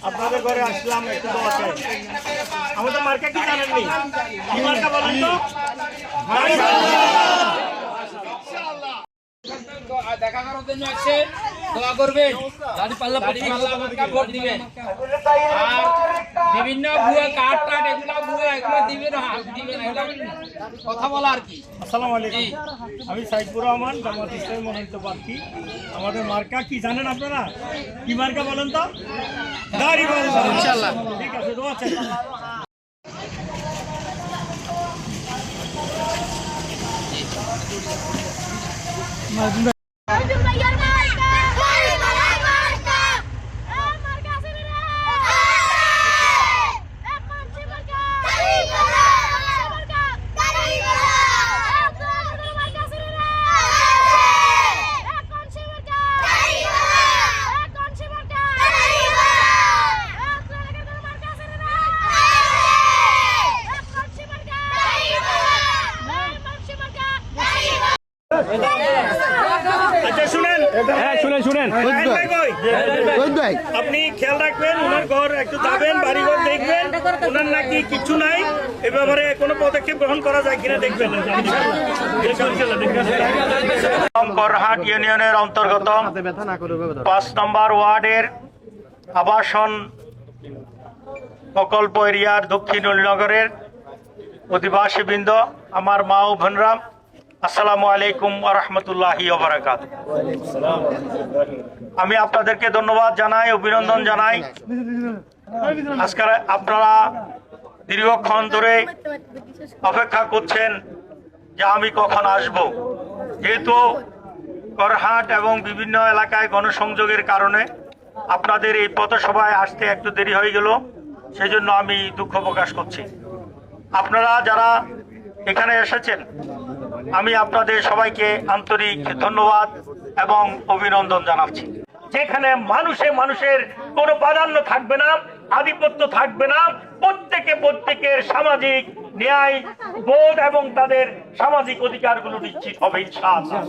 আপনাদের ঘরে আসলাম, একটু দোয়া চাই। আমাদের মার্কা কি জানেননি? কি মার্কা বলেন তো? দেখা করার জন্য আসছে, দোয়া করবেন, দাঁড়িপাল্লা ভোট দিবেন। আর বিভিন্ন ভুয়া কার্ড টাট এগুলো ভুয়া, এগুলো দিবেন কথা বলা আর কি। আসসালামু আলাইকুম, আমি সাইদুর রহমান, জামাত ইসলামী মনোনীত প্রার্থী। আমাদের মার্কা কি জানেন আপনারা? কি মার্কা বলেন তো? দাঁড়িপাল্লা। ইনশাআল্লাহ ঠিক আছে, দোয়া চাই। আচ্ছা শুনেন, আপনি খেয়াল রাখবেন, ওনার ঘর একটু যাবেন, বাড়ি ঘর দেখবেন, ওনার নাকি কিছু নাই, এ ব্যাপারে কোনো পদক্ষেপ গ্রহণ করা যায় কিনা দেখবেন। করহাট ইউনিয়নের অন্তর্গত 5 নম্বর ওয়ার্ডের আবাসন প্রকল্প এরিয়ার দক্ষিণ নগরের অধিবাসীবৃন্দ, আমার মা ও বোনরা, আসসালামু আলাইকুম ওয়া রাহমাতুল্লাহি ওয়া বারাকাতুহু। আমি আপনাদেরকে ধন্যবাদ জানাই, অভিনন্দন জানাই। আজকে আপনারা দীর্ঘক্ষণ ধরে অপেক্ষা করছেন যে আমি কখন আসব। যেহেতু করহাট এবং বিভিন্ন এলাকায় গণসংযোগের কারণে আপনাদের এই পথসভায় আসতে একটু দেরি হয়ে গেল, সেজন্য আমি দুঃখ প্রকাশ করছি। আপনারা যারা এখানে এসেছেন, আমি আপনাদের সবাইকে আন্তরিক ধন্যবাদ এবং অভিনন্দন জানাচ্ছি। যেখানে মানুষের কোনো প্রাধান্য থাকবে না, আধিপত্য থাকবে না, প্রত্যেকের সামাজিক ন্যায় বোধ এবং তাদের সামাজিক অধিকারগুলো নিশ্চিত হবে ইনশাআল্লাহ।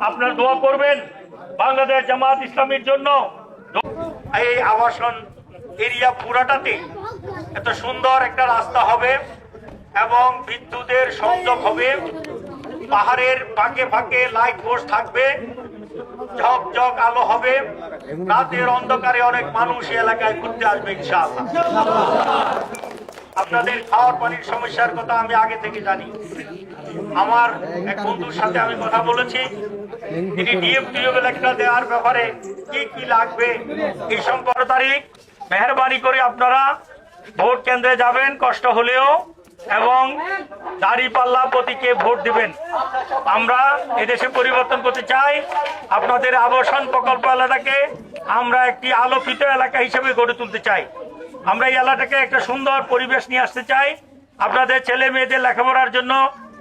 আপনারা দোয়া করবেন বাংলাদেশ জামাত ইসলামীর জন্য। এই আবাসন এরিয়া পুরাটাতে এত সুন্দর একটা রাস্তা হবে এবং বিদ্যুতের সংযোগ হবে, পাহাড়ের ফাঁকে ফাঁকে লাইট পোস্ট থাকবে, ঝকঝক আলো হবে, রাতের অন্ধকারে অনেক মানুষ এলাকায় ঘুরতে আসবে ইনশাআল্লাহ। আপনাদের খাওয়ার পানির সমস্যার কথা আমি আগে থেকে জানি। আমার এক বন্ধুর সাথে আমি কথা বলেছি, তিনি ডিএম টিউবওয়েল একটা দেওয়ার ব্যাপারে কি কি লাগবে এই সম্পর্কে তারিখ মেহরবানি করে আপনারা ভোট কেন্দ্রে যাবেন কষ্ট হলেও, এবং দাঁড়িপাল্লা প্রতীকে ভোট দিবেন। আমরা এদেশে পরিবর্তন করতে চাই। আপনাদের আবাসন প্রকল্প এলাকাকে আমরা একটি আলোকিত এলাকা হিসেবে গড়ে তুলতে চাই। আমরা এই এলাকাটাকে একটা সুন্দর পরিবেশ নিয়ে আসতে চাই। আপনাদের ছেলে মেয়েদের লেখাপড়ার জন্য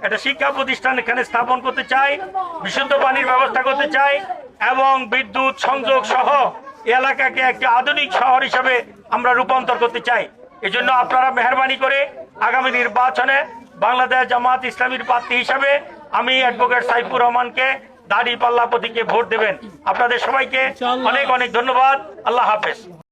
একটা শিক্ষা প্রতিষ্ঠান এখানে স্থাপন করতে চাই, বিশুদ্ধ পানির ব্যবস্থা করতে চাই এবং বিদ্যুৎ সংযোগ সহ এলাকাকে একটি আধুনিক শহর হিসেবে আমরা রূপান্তর করতে চাই। এজন্য আপনারা মেহরবানি করে আগামী নির্বাচনে বাংলাদেশ জামাত ইসলামীর প্রার্থী হিসেবে আমি অ্যাডভোকেট সাইফুর রহমানকে দাঁড়িপাল্লা প্রতীকে ভোট দেবেন। আপনাদের সবাইকে অনেক অনেক ধন্যবাদ। আল্লাহ হাফেজ।